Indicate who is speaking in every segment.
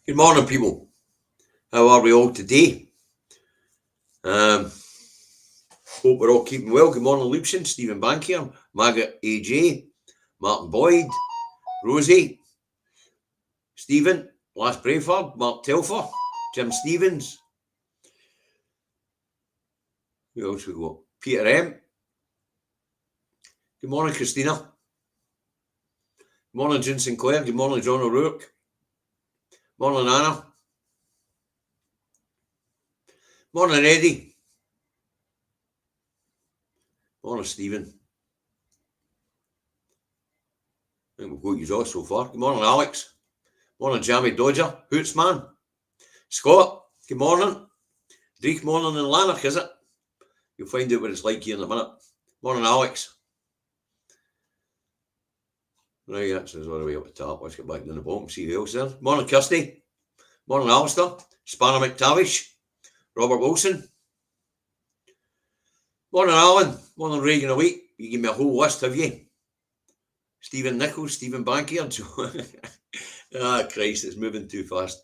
Speaker 1: Good morning, people. How are we all today? Hope we're all keeping well. Good morning, Leipzig, Stephen Bankier, Margaret AJ, Martin Boyd, Rosie, Stephen, Last Brayford, Mark Telfer, Jim Stevens. Who else we got? Peter M. Good morning, Christina. Good morning, June Sinclair. Good morning, John O'Rourke. Morning, Anna. Morning, Eddie. Morning, Stephen. I think we've got you all so far. Good morning, Alex. Morning, Jamie Dodger. Hoots, man. Scott, good morning. Dreek morning in Lanark, is it? You'll find out what it's like here in a minute. Morning, Alex. Right, that's all the way up the top. Let's get back down the bottom, see who else there. Morning, Kirsty. Morning, Alistair. Spanner McTavish. Robert Wilson. Morning, Alan. Morning, Reagan Awake. You give me a whole list, have you? Stephen Nichols, Stephen Bankier. Christ, it's moving too fast.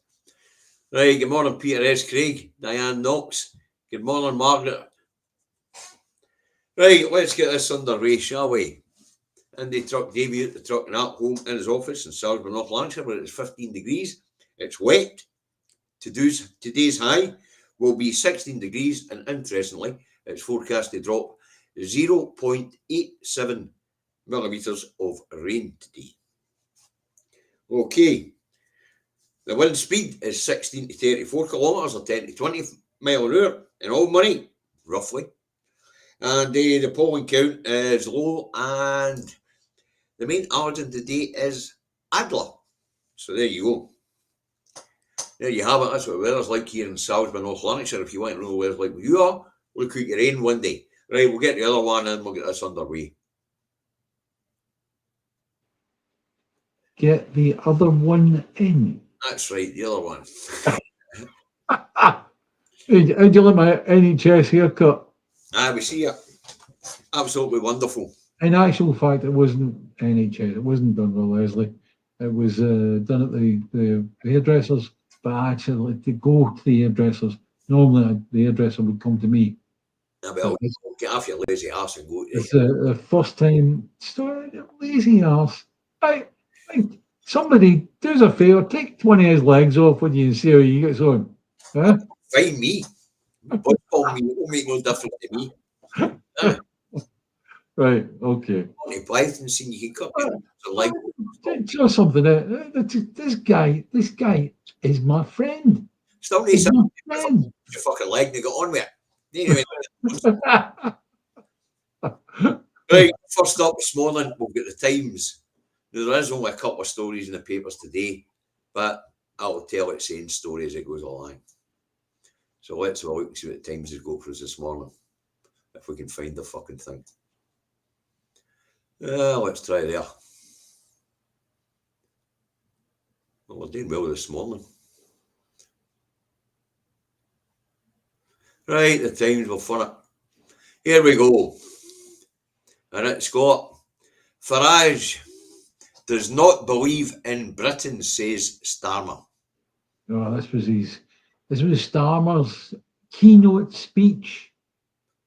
Speaker 1: Right, good morning, Peter S. Craig. Diane Knox. Good morning, Margaret. Right, let's get this underway, shall we? Andy Truck Davey at the truck and at home in his office in Salisbury, North Lancashire, where it's 15 degrees. It's wet. Today's high will be 16 degrees, and interestingly, it's forecast to drop 0.87 millimetres of rain today. Okay, the wind speed is 16 to 34 kilometres or 10 to 20 mile an hour in all money, roughly. And the polling count is low, and the main allergen today is Adler. So there you go. There you have it. That's what the weather's like here in Salisbury, North Lanarkshire. If you want to know the weather's like where you are, look out your rain one day. Right, we'll get the other one and we'll get this underway.
Speaker 2: Get the other one in.
Speaker 1: That's right, the other one.
Speaker 2: How'd you like my NHS haircut?
Speaker 1: We see it. Absolutely wonderful.
Speaker 2: In actual fact, it wasn't NHS. It wasn't done by Leslie. It was done at the hairdressers. But actually, to go to the hairdressers, normally the hairdresser would come to me.
Speaker 1: Well, get off your lazy ass and go to
Speaker 2: It's the first time. Lazy ass. Somebody do us a favour. Take one of his legs off when you see how he gets on. Huh?
Speaker 1: Find me. But call me. It won't make no difference to me.
Speaker 2: Right. Okay.
Speaker 1: Only Python seen you can cut the leg.
Speaker 2: Just something. This guy is my friend.
Speaker 1: Still need some your fucking leg and got on with it. Right, first up this morning, we've got the Times. Now, there is only a couple of stories in the papers today, but I'll tell it same story as it goes along. So let's have a look and see what the Times has got for us this morning, if we can find the fucking thing. Let's try there. Well, we're doing well this morning. Right, the Times will fun it. Here we go. And it's got Farage does not believe in Britain, says Starmer.
Speaker 2: Oh, this was Starmer's keynote speech,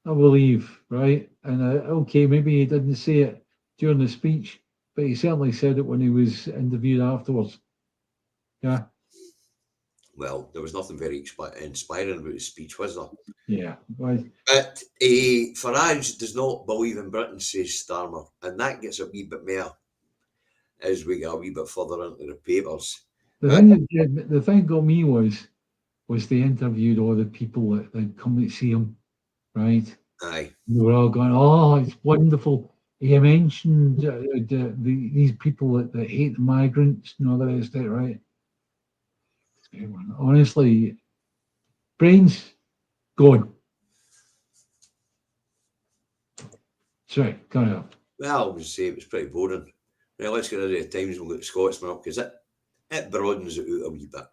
Speaker 2: I believe, right? And okay, maybe he didn't say it during the speech, but he certainly said it when he was interviewed afterwards. Yeah.
Speaker 1: Well, there was nothing very inspiring about his speech, was there?
Speaker 2: Yeah. Right.
Speaker 1: But Farage does not believe in Britain, says Starmer, and that gets a wee bit more as we get a wee bit further into the papers.
Speaker 2: The thing got me was they interviewed all the people that come to see him, right?
Speaker 1: Aye.
Speaker 2: They were all going, "Oh, it's wonderful." He mentioned these people that hate the migrants and all the rest of it, right? Honestly, brains gone. Sorry, carry on.
Speaker 1: Well, I would say it was pretty boring. Now let's get rid of the Times. We'll get the Scotsman up because it broadens it out a wee bit.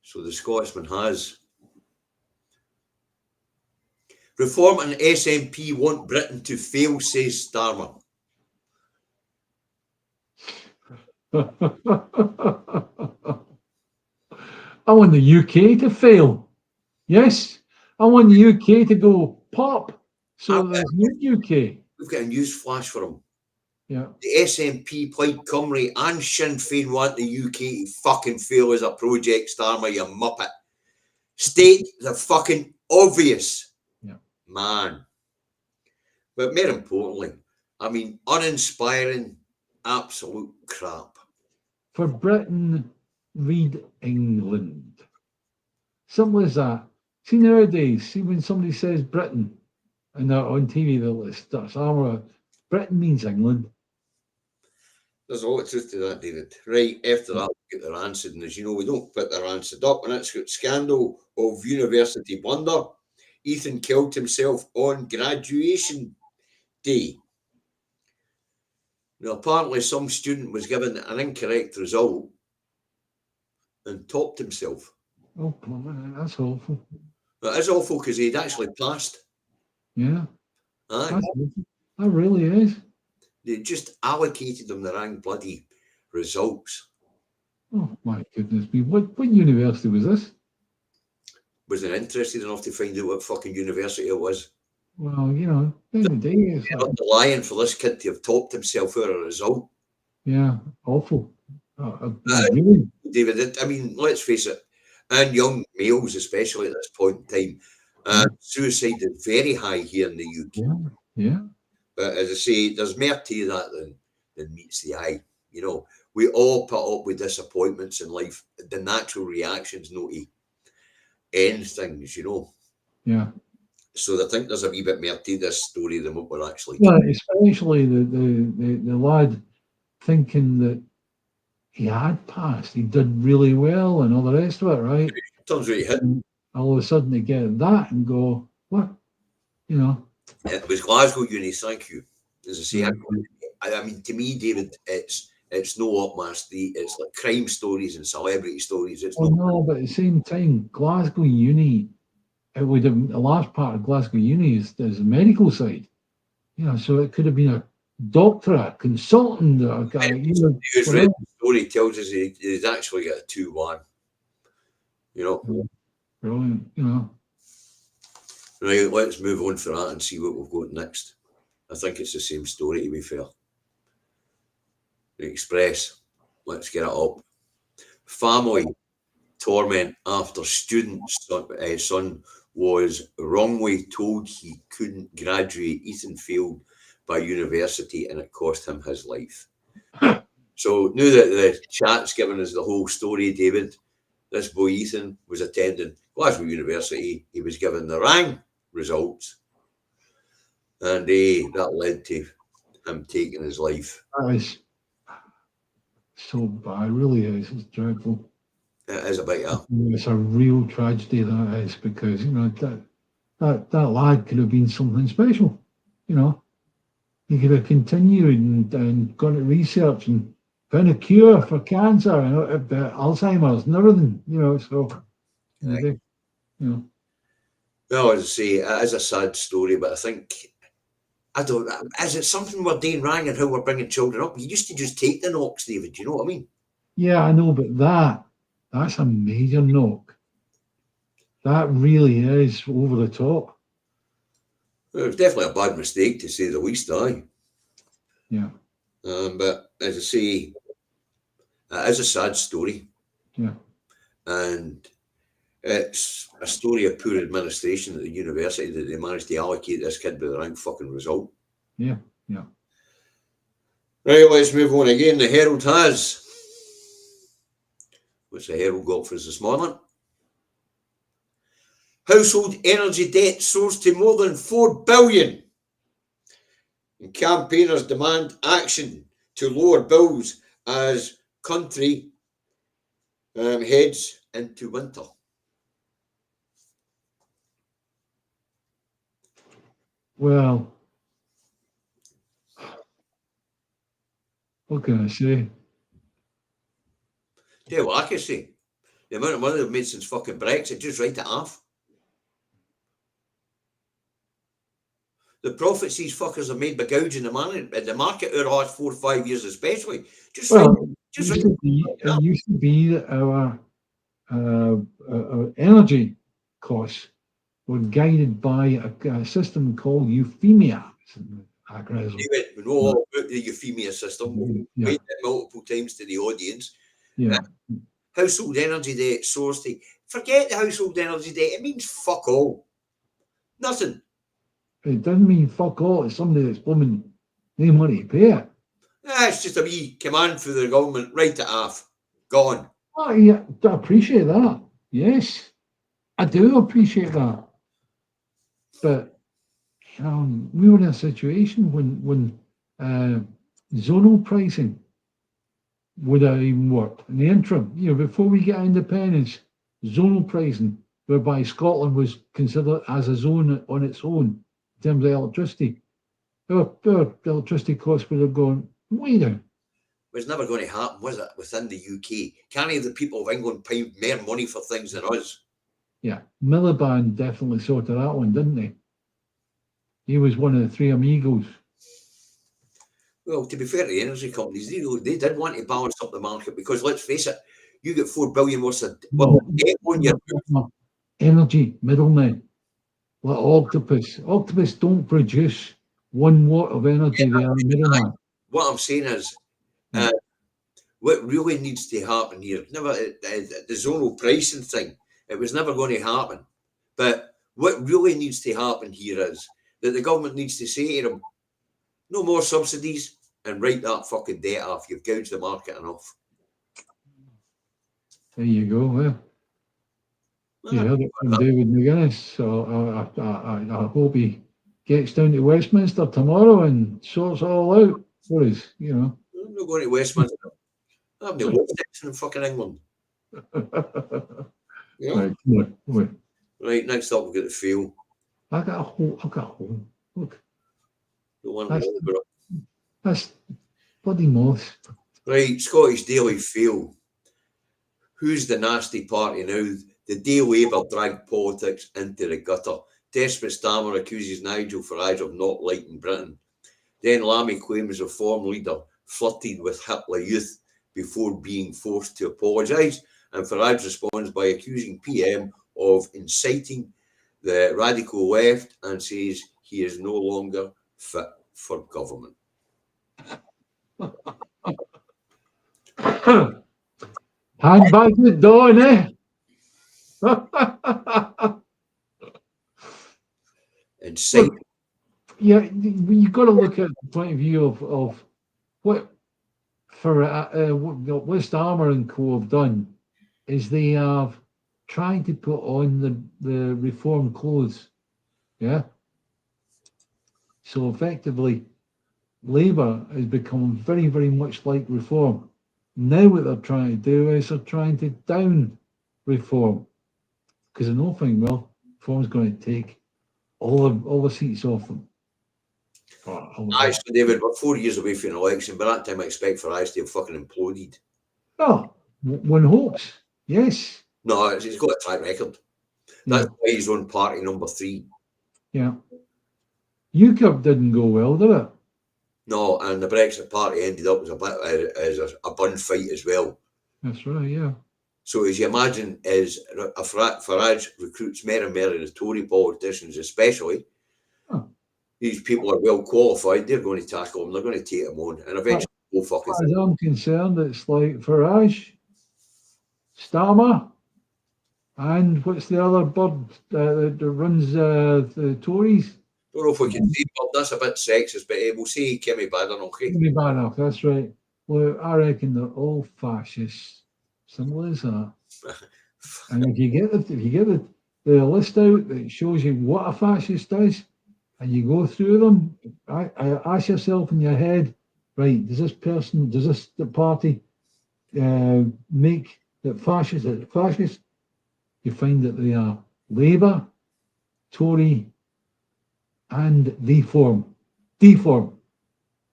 Speaker 1: So the Scotsman has Reform and SNP want Britain to fail, says Starmer.
Speaker 2: I want the UK to fail. Yes, I want the UK to go pop. So
Speaker 1: I've got-
Speaker 2: there's no UK.
Speaker 1: We've got a news flash for them.
Speaker 2: Yeah.
Speaker 1: The SNP, Plaid Cymru, and Sinn Féin want the UK to fucking fail as a project starmer, you muppet. State the fucking obvious.
Speaker 2: Yeah.
Speaker 1: Man. But more importantly, I mean, uninspiring, absolute crap.
Speaker 2: For Britain, read England. Simple as that. See nowadays, see when somebody says Britain and they're on TV, they'll start Britain means England.
Speaker 1: There's a lot of truth to that, David. Right, after that, we get their answered. And as you know, we don't put their answered up. And it's got scandal of university blunder. Ethan killed himself on graduation day. Now, apparently, some student was given an incorrect result and topped himself.
Speaker 2: Oh, that's awful.
Speaker 1: That is awful because he'd actually passed.
Speaker 2: Yeah,
Speaker 1: Aye.
Speaker 2: that's awful. That really is.
Speaker 1: They just allocated them the wrong bloody results.
Speaker 2: Oh my goodness me! What university was this?
Speaker 1: Wasn't interested enough to find out what fucking university it was.
Speaker 2: Well, you know, in the day, it's
Speaker 1: They're lying for this kid to have topped himself for a result.
Speaker 2: yeah, awful. Really,
Speaker 1: David, I mean, let's face it, and young males, especially at this point in time, suicide is very high here in the UK.
Speaker 2: yeah.
Speaker 1: But as I say, there's more to that than meets the eye. You know, we all put up with disappointments in life. The natural reactions, no to end things, you know.
Speaker 2: Yeah.
Speaker 1: So I think there's a wee bit more to this story than what we're actually
Speaker 2: Well, especially the lad thinking that he had passed, he did really well, and all the rest of it, right?
Speaker 1: turns out he hit.
Speaker 2: And all of a sudden, they get that and go, what? You know.
Speaker 1: It was Glasgow Uni, thank you. As I say,
Speaker 2: Yeah.
Speaker 1: I mean, to me, David, it's no up my street. It's like crime stories and celebrity stories. It's
Speaker 2: Well,
Speaker 1: not.
Speaker 2: no, but at the same time, Glasgow Uni, it would have a large part of Glasgow Uni is the medical side. You know, so it could have been a doctor, a consultant, or a guy.
Speaker 1: The story tells us he's actually got a 2-1. You know.
Speaker 2: Brilliant. You know.
Speaker 1: Right, let's move on for that and see what we've got next. I think it's the same story, to be fair. The Express, let's get it up. Family torment after student's son was wrongly told he couldn't graduate. Ethan failed by university and it cost him his life. So now that the chat's given us the whole story, David, this boy Ethan was attending Glasgow University. He was given the wrong results, and that led to him taking his life.
Speaker 2: That is so bad, really is. It's dreadful.
Speaker 1: It is a bit
Speaker 2: It's a real tragedy, that is, because you know that lad could have been something special. You know, he could have continued and gone to research and found a cure for cancer and Alzheimer's and everything. You know, so you know.
Speaker 1: Well, as I say, it is a sad story, but I think is it something we're doing wrong in how we're bringing children up? You used to just take the knocks, David. Do you know what I mean?
Speaker 2: Yeah, I know, but that's a major knock. That really is over the top.
Speaker 1: It was definitely a bad mistake, to say the least, aye.
Speaker 2: Yeah.
Speaker 1: But as I say, it is a sad story.
Speaker 2: Yeah.
Speaker 1: And it's a story of poor administration at the university that they managed to allocate this kid with the wrong fucking result.
Speaker 2: Yeah. Yeah.
Speaker 1: Right, let's move on again. The Herald has. What's the Herald got for us this morning? Household energy debt soars to more than $4 billion. And campaigners demand action to lower bills as country heads into winter.
Speaker 2: Well, what can I say?
Speaker 1: Tell you what I can say. The amount of money they've made since fucking Brexit, just write it off. The profits these fuckers have made by gouging the market over the last 4 or 5 years, especially. Just Just
Speaker 2: it used to be that our energy costs were guided by a system called euphemia.
Speaker 1: David, we know all about the euphemia system. We've
Speaker 2: Yeah.
Speaker 1: made it multiple times to the audience.
Speaker 2: Yeah.
Speaker 1: Household energy debt source to forget the household energy debt. It means fuck all. Nothing.
Speaker 2: It doesn't mean fuck all. It's somebody that's blooming no money to pay it.
Speaker 1: It's just a wee command for the government. Write it off. Gone.
Speaker 2: Oh, yeah, I appreciate that. Yes, I do appreciate that. But we were in a situation when zonal pricing would have even worked in the interim. Before we get independence, zonal pricing, whereby Scotland was considered as a zone on its own in terms of electricity. Our electricity costs would have gone way down.
Speaker 1: It was never going to happen, was it, within the UK? Can't the people of England pay more money for things than us?
Speaker 2: Yeah, Miliband definitely sorted that one, didn't he? He was one of the three amigos.
Speaker 1: Well, to be fair to the energy companies, they did want to balance up the market because, let's face it, you get 4 billion worth of debt on your
Speaker 2: energy middlemen, like Octopus. Octopus don't produce 1 watt of energy. They are a middleman.
Speaker 1: What I'm saying is, what really needs to happen here, never the zonal pricing thing, it was never going to happen. But what really needs to happen here is that the government needs to say to them, no more subsidies and write that fucking debt off. You've gouged the market enough.
Speaker 2: There you go. Well, you heard it from David McGuinness. So I hope he gets down to Westminster tomorrow and sorts it all out for us.
Speaker 1: I'm not going to Westminster. I'm the worst in fucking England.
Speaker 2: Right, come on.
Speaker 1: Right, next up we've got the fuel.
Speaker 2: I got a hole. Look.
Speaker 1: The one
Speaker 2: That's bloody moths.
Speaker 1: Right, Scottish Daily Fuel. Who's the nasty party now? The Day Labour dragged politics into the gutter. Desperate Stammer accuses Nigel Farage of not liking Britain. Then Lammy claims Reform leader flirted with Hitler Youth before being forced to apologise. And Farage responds by accusing PM of inciting the radical left and says he is no longer fit for government.
Speaker 2: Hand back to the door, eh?
Speaker 1: Insane.
Speaker 2: Yeah, you've got to look at the point of view of what West Armour and Co have done is they have tried to put on the reform clothes. Yeah. So effectively, Labour has become very, very much like reform. Now what they're trying to do is they're trying to down reform. Because I know fine well, reform's going to take all the seats off them.
Speaker 1: Actually, David, we're 4 years away from an election. By that time, I expect Farage to have fucking imploded.
Speaker 2: Oh, one hopes. Yes.
Speaker 1: No, he's got a track record. That's why he's on party number 3.
Speaker 2: Yeah. UKIP didn't go well, did it?
Speaker 1: No, and the Brexit party ended up as a bun fight as well.
Speaker 2: That's right, yeah.
Speaker 1: So as you imagine, as Farage recruits more and more of the Tory politicians especially, these people are well qualified, they're going to tackle him, they're going to take him on, and eventually go fucking
Speaker 2: through. As I'm concerned, it's like Farage, Starmer, and what's the other bird that runs the Tories?
Speaker 1: I don't know if we can say bird, that's a bit sexist, but we'll say Kimmy Badenoch.
Speaker 2: Kimmy Badenoch, that's right. Well, I reckon they're all fascists. Simple as that. And if you get the list out that shows you what a fascist does, and you go through them, I ask yourself in your head, right, does the party make that fascist? You find that they are Labour, Tory, and Deform.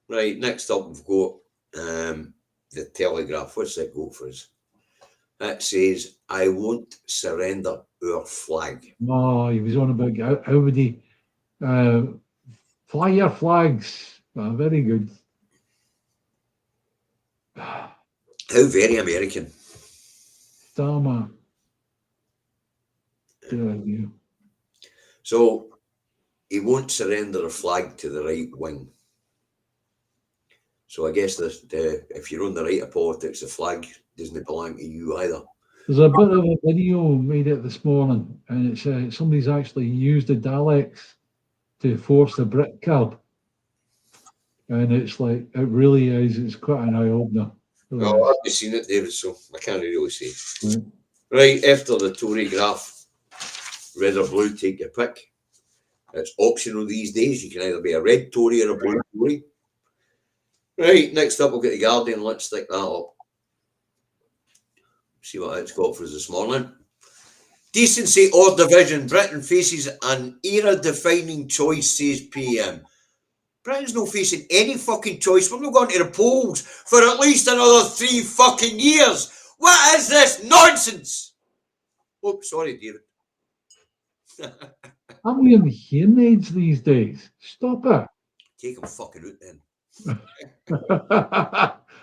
Speaker 1: Right, next up we've got the Telegraph. What's that go for us? It says, I won't surrender our flag.
Speaker 2: Oh, he was on about how would he fly your flags. Oh, very good.
Speaker 1: How very American.
Speaker 2: Starmer. Good idea.
Speaker 1: So he won't surrender a flag to the right wing. So I guess if you're on the right of politics, the flag doesn't belong to you either.
Speaker 2: There's a bit of a video made it this morning, and it's somebody's actually used the Daleks to force the Brit card. And it's like, it really is, it's quite an eye-opener.
Speaker 1: Well, I've not seen it, David, so I can't really say.
Speaker 2: Right.
Speaker 1: Right, after the Tory graph, red or blue, take your pick. It's optional these days. You can either be a red Tory or a blue Tory. Right, next up, we'll get the Guardian. Let's stick that up. See what it's got for us this morning. Decency or division. Britain faces an era-defining choice, says PM. Britain's not facing any fucking choice. We're not going to the polls for at least another 3 fucking years. What is this nonsense? Oh, sorry, David.
Speaker 2: I'm wearing hearing aids these days. Stop it.
Speaker 1: Take them fucking out then.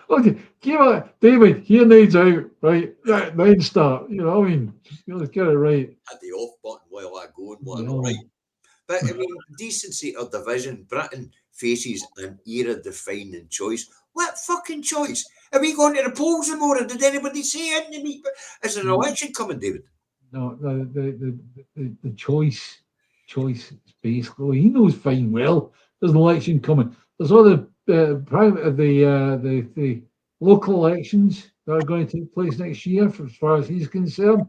Speaker 2: Okay, give it, David, hearing aids out, right? Then start. You know, I mean, let's get it right.
Speaker 1: At the off button while I go and whatever, right? But I mean, decency or division. Britain faces an era-defining choice. What fucking choice? Are we going to the polls tomorrow? Did anybody say anything to me? Is there an election coming, David?
Speaker 2: No, the choice is basically, he knows fine well there's an election coming. There's all the local elections that are going to take place next year, as far as he's concerned,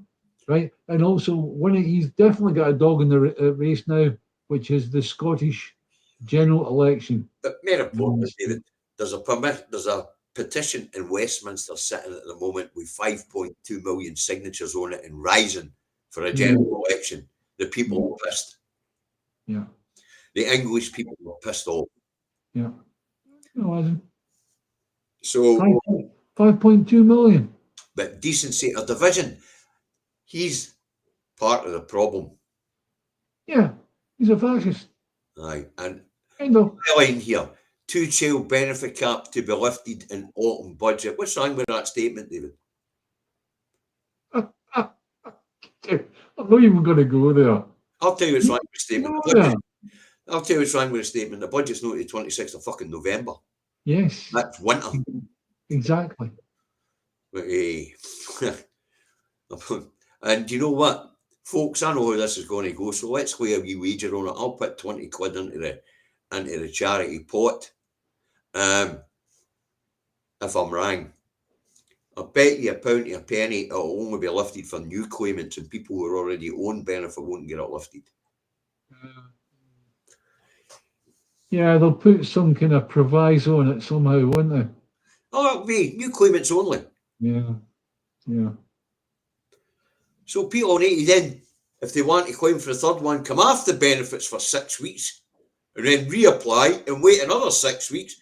Speaker 2: right? And also, he's definitely got a dog in the race now, which is the Scottish general election.
Speaker 1: But more importantly, David, there's a petition in Westminster sitting at the moment with 5.2 million signatures on it and rising for a general election. The people were pissed.
Speaker 2: Yeah.
Speaker 1: The English people were pissed off.
Speaker 2: Yeah. No,
Speaker 1: so
Speaker 2: 5.2 million.
Speaker 1: But decency or division, he's part of the problem.
Speaker 2: Yeah, he's a fascist.
Speaker 1: Aye, and
Speaker 2: the
Speaker 1: line here: 2-child benefit cap to be lifted in autumn budget. What's wrong with that statement, David?
Speaker 2: I'm not even going to go there.
Speaker 1: I'll tell you what's wrong with the statement. I'll tell you what's wrong with the statement. The budget's not the 26th of fucking November.
Speaker 2: Yes.
Speaker 1: That's winter.
Speaker 2: Exactly.
Speaker 1: But, and you know what, folks, I know how this is going to go, so let's play a wee wager on it. I'll put 20 quid into the charity pot. If I'm wrong, I bet you a pound to a penny it'll only be lifted for new claimants, and people who already own benefit won't get it lifted.
Speaker 2: Yeah, they'll put some kind of proviso on it somehow, won't they?
Speaker 1: Oh, it'll be new claimants only.
Speaker 2: Yeah.
Speaker 1: So people need to then, if they want to claim for the third one, come off the benefits for 6 weeks and then reapply and wait another 6 weeks.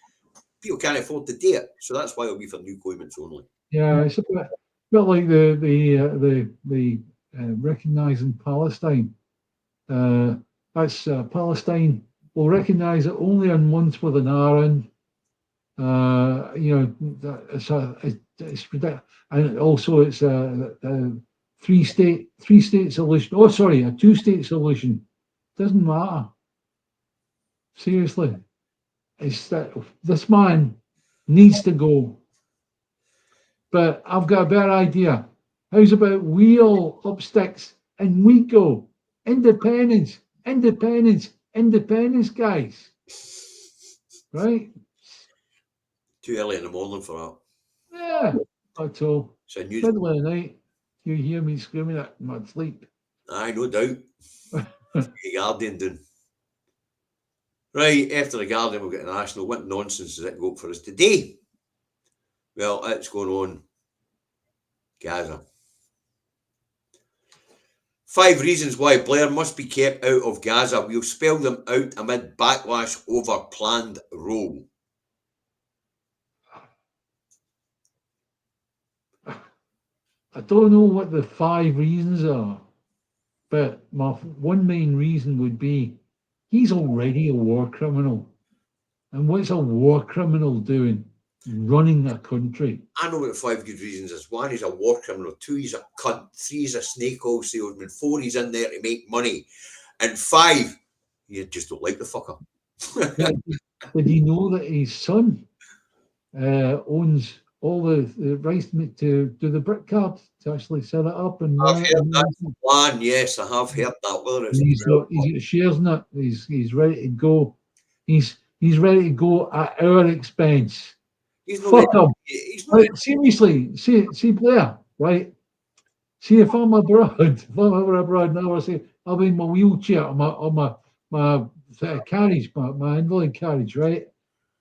Speaker 1: People can't afford to do it, so that's why it'll be for new claimants only.
Speaker 2: Yeah, it's a bit like the recognising Palestine. That's Palestine will recognise it only on months with an R in. It's ridiculous, and also it's a three-state solution. Oh, sorry, a two-state solution. Doesn't matter. Seriously, it's that this man needs to go. But I've got a better idea. How's about we all up sticks and we go? Independence, guys. Right?
Speaker 1: Too early in the morning for that.
Speaker 2: Yeah, that's all.
Speaker 1: So
Speaker 2: middle of the night, you hear me screaming at my sleep.
Speaker 1: Aye, no doubt. The Guardian doing. Right, after the Guardian, we'll get the National. What nonsense does it go for us today? Well, it's going on Gaza. 5 reasons why Blair must be kept out of Gaza. We'll spell them out amid backlash over planned role.
Speaker 2: I don't know what the 5 reasons are, but my one main reason would be he's already a war criminal. And what's a war criminal doing? running a country.
Speaker 1: I know what the 5 good reasons is. 1, he's a war criminal. 2, he's a cunt. 3, he's a snake oil salesman. 4, he's in there to make money. And 5, you just don't like the fucker.
Speaker 2: Did you know that his son owns all the rights to do the brick card, to actually set it up? And
Speaker 1: I've heard that plan, yes, I have heard that. Whether it's
Speaker 2: he's got shares in it. He's ready to go. He's ready to go at our expense.
Speaker 1: He's
Speaker 2: Fuck
Speaker 1: not
Speaker 2: him.
Speaker 1: he's not
Speaker 2: Like, seriously, see Blair, right? See, if I'm abroad, now, I say I'll be in my wheelchair, on my carriage, my invalid carriage, right?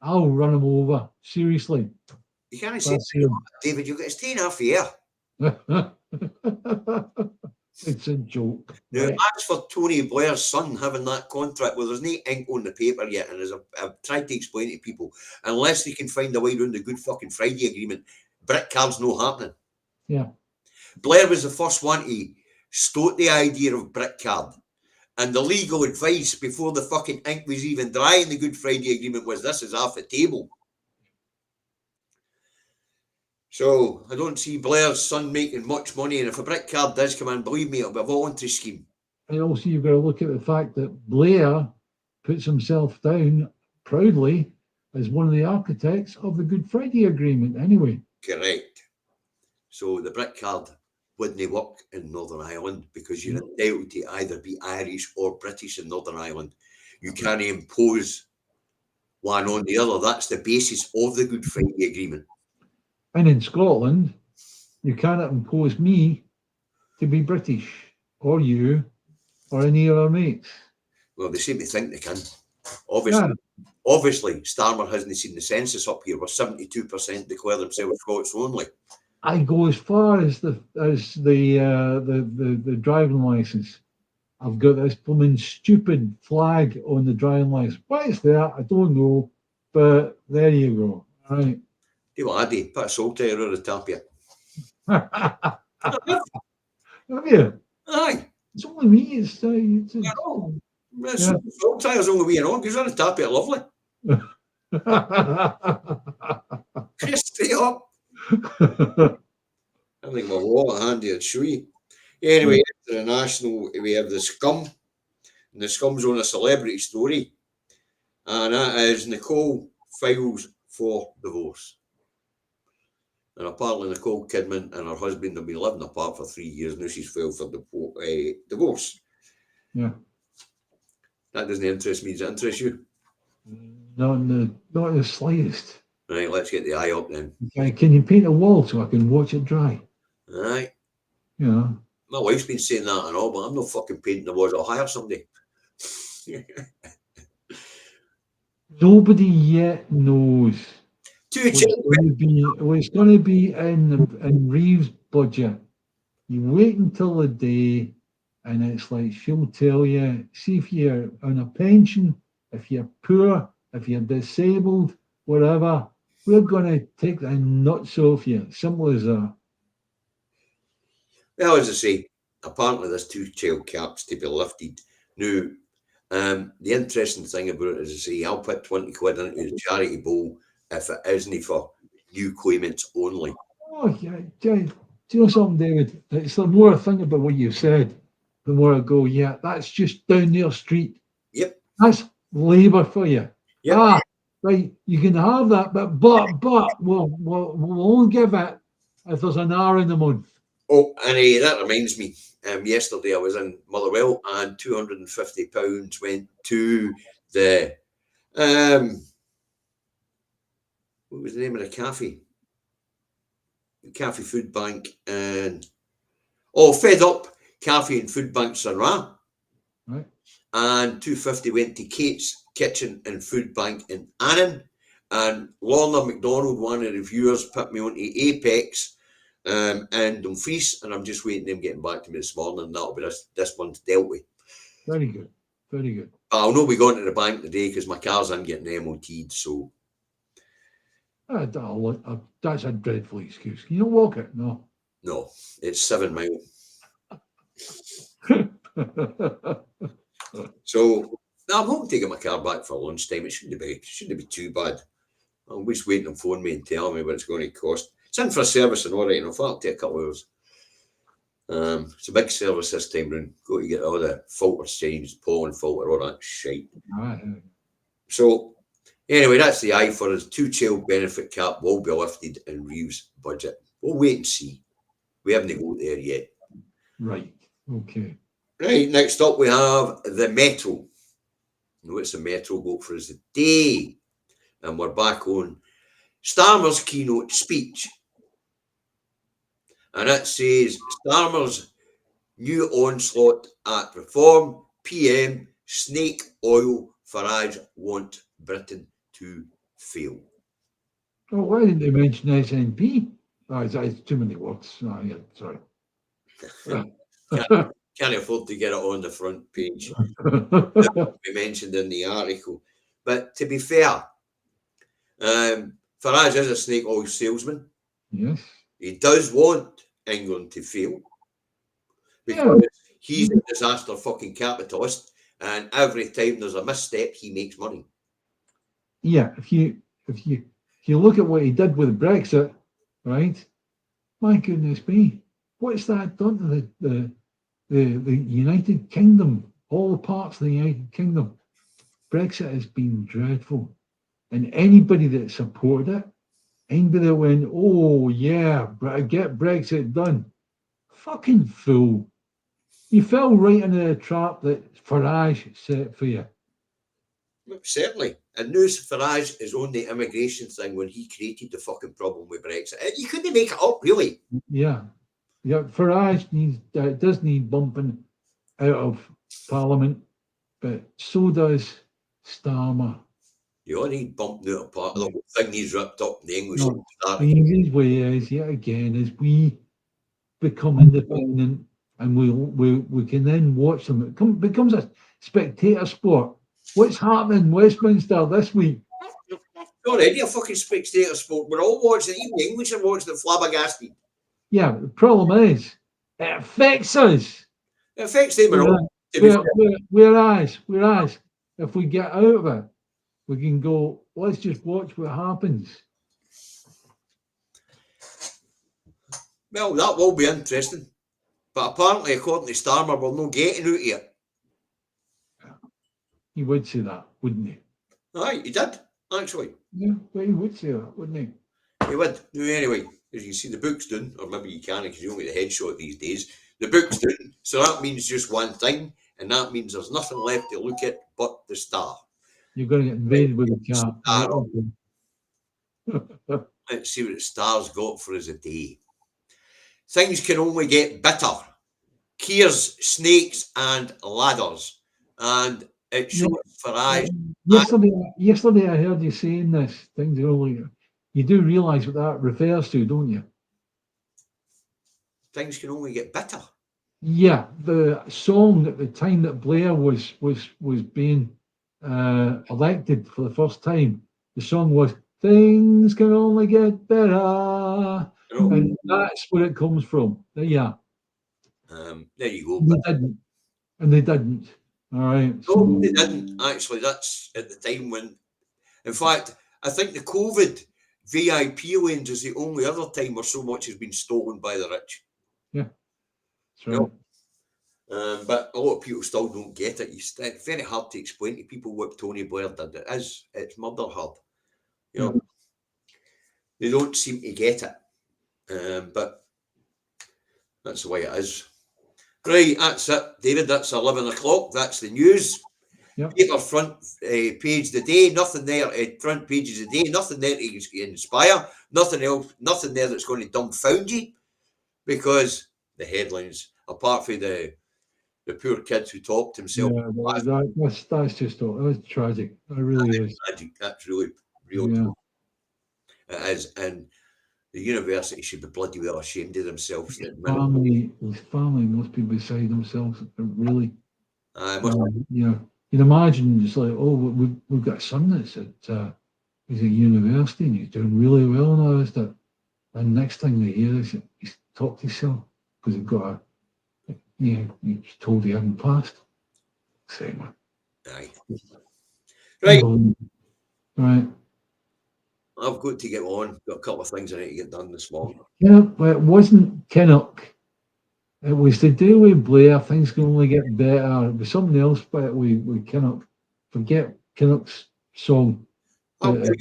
Speaker 2: I'll run him over. Seriously.
Speaker 1: you can't say, David, you've got to stay in half the air.
Speaker 2: It's a joke.
Speaker 1: Now,
Speaker 2: Right?
Speaker 1: as for Tony Blair's son having that contract, well, there's no ink on the paper yet, and as I've tried to explain to people, unless they can find a way around the Good Fucking Friday Agreement, brick card's no happening.
Speaker 2: Yeah.
Speaker 1: Blair was the first one to stoke the idea of brick card, and the legal advice before the fucking ink was even dry in the Good Friday Agreement was this is off the table. So I don't see Blair's son making much money, and if a brick card does come in, believe me, it'll be a voluntary scheme.
Speaker 2: And also, you've got to look at the fact that Blair puts himself down proudly as one of the architects of the Good Friday Agreement, anyway.
Speaker 1: Correct. So the brick card wouldn't work in Northern Ireland because you're entitled to either be Irish or British in Northern Ireland. You can't impose one on the other. That's the basis of the Good Friday Agreement.
Speaker 2: And in Scotland, you cannot impose me to be British, or you, or any of our mates.
Speaker 1: Well, they seem to think they can. Obviously, Starmer hasn't seen the census up here where 72% declare themselves Scots only.
Speaker 2: I go as far as the driving license. I've got this blooming stupid flag on the driving license. Why it's there, I don't know, but there you go. All right.
Speaker 1: Hey, laddie, put a salt tire on the top of you.
Speaker 2: Have you?
Speaker 1: Aye.
Speaker 2: It's only me.
Speaker 1: Salt tire's only way on because on the top of it, lovely. Stay up. I think my wallet handy to show you. Anyway, international, we have the Scum, and the Scum's on a celebrity story, and that is Nicole files for divorce. And apparently Nicole Kidman and her husband have been living apart for 3 years. Now she's filed for divorce.
Speaker 2: Yeah.
Speaker 1: That doesn't interest me. Does it interest you?
Speaker 2: Not in the slightest.
Speaker 1: Right, let's get the eye up then.
Speaker 2: Okay, can you paint a wall so I can watch it dry?
Speaker 1: Right.
Speaker 2: Yeah.
Speaker 1: My wife's been saying that and all, but I'm not fucking painting the walls. I'll hire somebody.
Speaker 2: Nobody yet knows. It's going to be in Reeves' budget. You wait until the day, and it's like she'll tell you, see if you're on a pension, if you're poor, if you're disabled, whatever, we're going to take the nuts off you. Simple as that.
Speaker 1: Well, as I say, apparently there's 2 child caps to be lifted. Now, the interesting thing about it is, I say, I'll put 20 quid into the charity bowl if it isn't for new claimants only.
Speaker 2: Oh, yeah. Do you know something, David? It's the more I think about what you said, the more I go, yeah, that's just down their street.
Speaker 1: Yep.
Speaker 2: That's Labour for you.
Speaker 1: Yep.
Speaker 2: Right, you can have that, but we'll only give it if there's an hour in the month.
Speaker 1: Oh, and that reminds me, yesterday I was in Motherwell and £250 went to the, what was the name of the cafe? The Cafe Food Bank and, Fed Up Cafe and Food Bank Sunra.
Speaker 2: Right.
Speaker 1: And 250 went to Kate's Kitchen and Food Bank in Annan. And Lorna McDonald, one of the reviewers, put me onto Apex and Dumfries, and I'm just waiting them getting back to me this morning, and that'll be this one's dealt with.
Speaker 2: Very good. Very good.
Speaker 1: I'll not be going to the bank today because my car's in getting MOT'd, so.
Speaker 2: That's a dreadful excuse. Can you not walk it? No.
Speaker 1: No, it's 7 miles. So, I'm hoping to get my car back for lunchtime. It shouldn't be too bad. I'm just waiting to phone me and tell me what it's going to cost. It's in for a service and all right enough. That'll take a couple of hours. It's a big service this time round. Got to get all the filters changed, pollen filter, all that shite. So, anyway, that's the eye for us. 2-child benefit cap will be lifted in Reeves' budget. We'll wait and see. We haven't got there yet.
Speaker 2: Right. Okay.
Speaker 1: Right, next up we have the Metro. What's the Metro got for us today? And we're back on Starmer's keynote speech. And it says, Starmer's new onslaught at reform, PM, snake oil, Farage want Britain to fail.
Speaker 2: Oh, why didn't they mention SNP? Oh, it's too many words. Oh, yeah, sorry.
Speaker 1: Can't afford to get it on the front page. We mentioned in the article. But to be fair, Farage is a snake oil salesman.
Speaker 2: Yes.
Speaker 1: He does want England to fail because he's a disaster fucking capitalist, and every time there's a misstep, he makes money.
Speaker 2: Yeah, if you look at what he did with Brexit, right? My goodness me, what's that done to the United Kingdom? All the parts of the United Kingdom. Brexit has been dreadful, and anybody that supported it, anybody that went, oh yeah, get Brexit done, fucking fool. You fell right into the trap that Farage set for you.
Speaker 1: Certainly. And news Farage is on the immigration thing when he created the fucking problem with Brexit. You couldn't make it up, really.
Speaker 2: Yeah. Farage does need bumping out of Parliament, but so does Starmer.
Speaker 1: You only need bumping out of part of the whole thing he's ripped up in the English.
Speaker 2: The easiest way is, yet again, is we become independent and we can then watch them. It becomes a spectator sport. What's happening in Westminster this week?
Speaker 1: It's already a fucking spectator sport. We're all watching it. Even the English are watching it flabbergasted.
Speaker 2: Yeah, the problem is, it affects us.
Speaker 1: It affects them all.
Speaker 2: Whereas, if we get out of it, we can go, let's just watch what happens.
Speaker 1: Well, that will be interesting. But apparently, according to Starmer, we're not getting out of it.
Speaker 2: He would say that, wouldn't he?
Speaker 1: Aye, he did, actually.
Speaker 2: Yeah, well, he would say that, wouldn't he?
Speaker 1: He would. No, anyway, as you can see, the book's done, or maybe you can't because you don't get the headshot these days. The book's done, so that means just one thing, and that means there's nothing left to look at but the star.
Speaker 2: You're going to get invaded with a cat.
Speaker 1: Let's see what the star's got for us today. Things can only get better. Keers, snakes, and ladders. And it shows Farage.
Speaker 2: Yesterday I heard you saying this. Things earlier. You do realise what that refers to, don't you?
Speaker 1: Things can only get better.
Speaker 2: Yeah, the song at the time that Blair was being elected for the first time, the song was "Things Can Only Get Better," and that's where it comes from. Yeah.
Speaker 1: There you go.
Speaker 2: They didn't. All right.
Speaker 1: No, they didn't. Actually, that's at the time when, in fact, I think the COVID VIP lanes is the only other time where so much has been stolen by the rich.
Speaker 2: Yeah. That's right.
Speaker 1: But a lot of people still don't get it. It's very hard to explain to people what Tony Blair did. It's murder hard. You know, they don't seem to get it. But that's the way it is. Right, that's it, David. That's 11 o'clock. That's the news.
Speaker 2: Yep.
Speaker 1: Paper front page today. Nothing there. Front pages today. Nothing there to inspire. Nothing else. Nothing there that's going to dumbfound you, because the headlines, apart from the poor kids who talked himself.
Speaker 2: Yeah, that's just that's tragic. It really is.
Speaker 1: Tragic. That's really real.
Speaker 2: Yeah.
Speaker 1: It is, and the university should be bloody well ashamed of themselves.
Speaker 2: His family must be beside themselves. Really. You'd imagine just like, oh, we've got a son that's he's at university and he's doing really well and all this stuff. And next thing they hear is he's talked to himself because he's got he's told he hadn't passed. Same one.
Speaker 1: Aye. Right.
Speaker 2: Right.
Speaker 1: I've got to get on. Got a couple of things I need to get done this morning.
Speaker 2: Yeah, but it wasn't Kinnock. It was to do with Blair. Things can only get better. It was something else, but we Kinnock. Forget Kinnock's song.
Speaker 1: I'm
Speaker 2: But,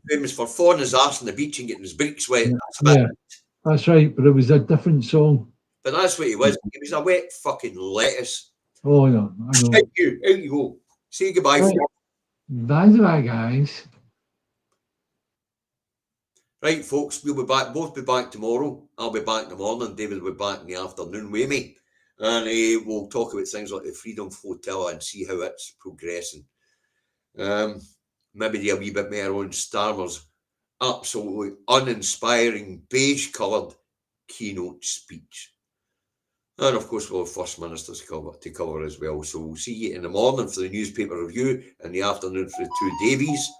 Speaker 1: famous for falling his arse on the beach and getting his breeks wet. That's about
Speaker 2: yeah,
Speaker 1: it.
Speaker 2: that's right. But it was a different song.
Speaker 1: But that's what he was. He was a wet fucking lettuce.
Speaker 2: Oh, yeah, I know.
Speaker 1: Out you go. Say goodbye.
Speaker 2: Right.
Speaker 1: Folks.
Speaker 2: That's right, guys.
Speaker 1: Right, folks, we'll be back. Both be back tomorrow. I'll be back in the morning. David will be back in the afternoon with me. And we'll talk about things like the Freedom Flotilla and see how it's progressing. Maybe a wee bit more on Starmer's absolutely uninspiring, beige-coloured keynote speech. And of course, we'll have First Minister's to cover as well. So we'll see you in the morning for the newspaper review, in the afternoon for the Two Davies.